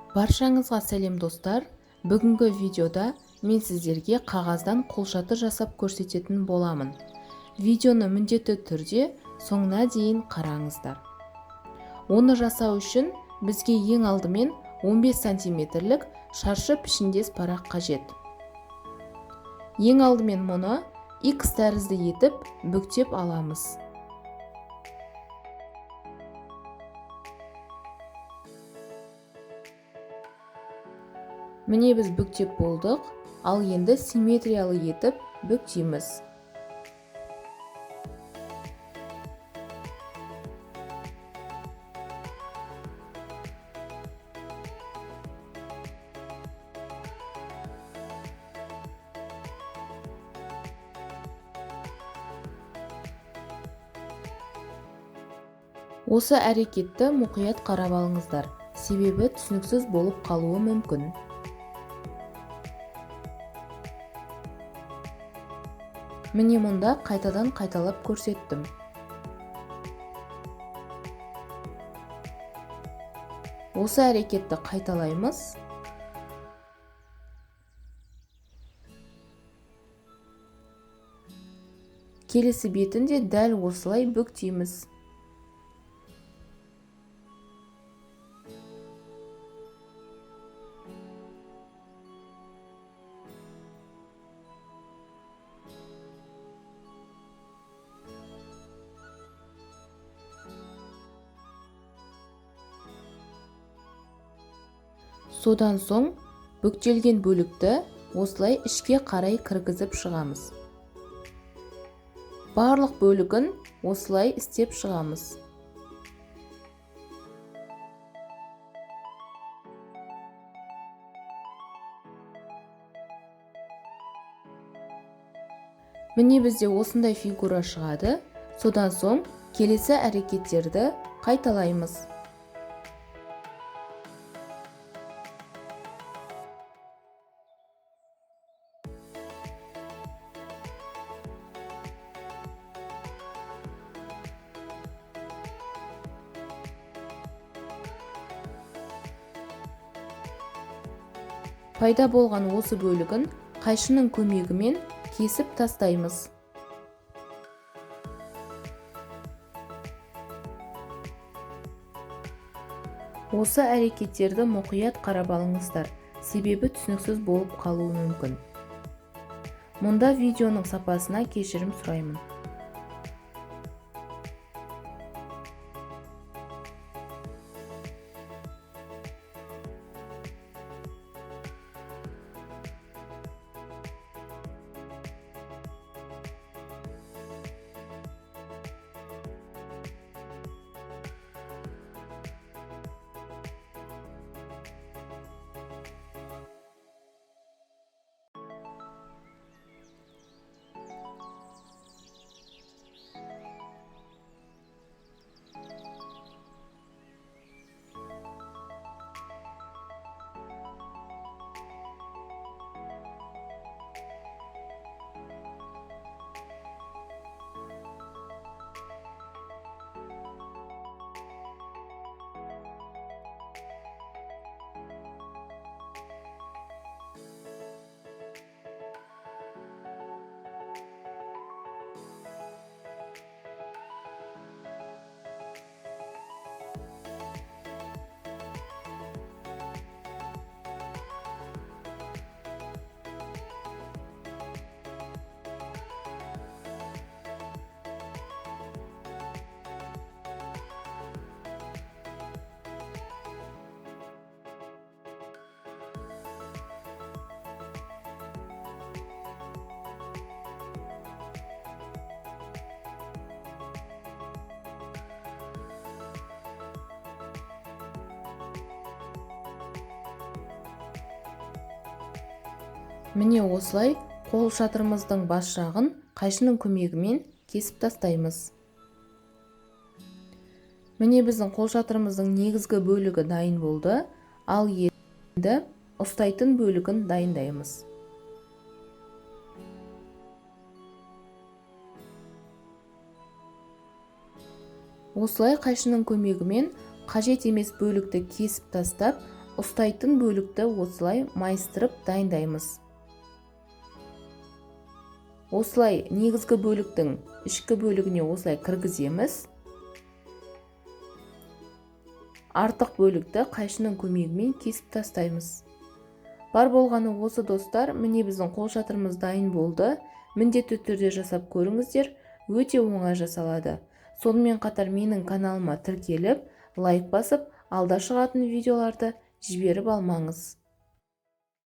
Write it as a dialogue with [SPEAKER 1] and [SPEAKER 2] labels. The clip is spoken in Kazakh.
[SPEAKER 1] Баршаңызға сәлем достар. Бүгінгі видеода мен сіздерге қағаздан қолшатыр жасап көрсететін боламын. Видеоны міндетті түрде соңына дейін қараңыздар. Оны жасау үшін бізге ең алдымен 15 сантиметрлік шаршы пішіндес парақ қажет. Ең алдымен мұны X тәрізді етіп бүктеп аламыз. Міне біз бүктеп болдық, ал енді симметриялы етіп бүктейміз. Осы әрекетті мұқият қарап алыңыздар, себебі түсініксіз болып қалуы мүмкін. Міне мұнда қайтадан қайталап көрсеттім. Осы әрекетті қайталаймыз. Келесі бетін де дәл осылай бүктейміз. Содан соң бүктелген бөлікті осылай ішке қарай кіргізіп шығамыз. Барлық бөлігін осылай істеп шығамыз. Міне бізде осындай фигура шығады. Содан соң келесі әрекеттерді қайталаймыз. Пайда болған осы бөлігін қайшының көмегімен кесіп тастаймыз. Осы әрекеттерді мұқият қарап алыңыздар, себебі түсініксіз болып қалуы мүмкін. Мұнда видеоның сапасына кешірім сұраймын. Міне осылай қол шатырымыздың бас жағын қайшының көмегімен кесіп тастаймыз. Міне біздің қол шатырымыздың негізгі бөлігі дайын болды, ал енді ұстайтын бөлігін дайындаймыз. Осылай қайшының көмегімен қажет емес бөлікті кесіп тастап, ұстайтын бөлікті осылай майыстырып дайындаймыз. Осылай негізгі бөліктің ішкі бөлігіне осылай кіргіземіз. Артық бөлікті қайшының көмегімен кесіп тастаймыз. Бар болғаны осы достар, міне біздің қолшатырымыз дайын болды. Міндетті түрде жасап көріңіздер, өте оңай жасалады. Сонымен қатар менің каналыма тіркеліп, лайк басып, алда шығатын видеоларды жіберіп алмаңыз.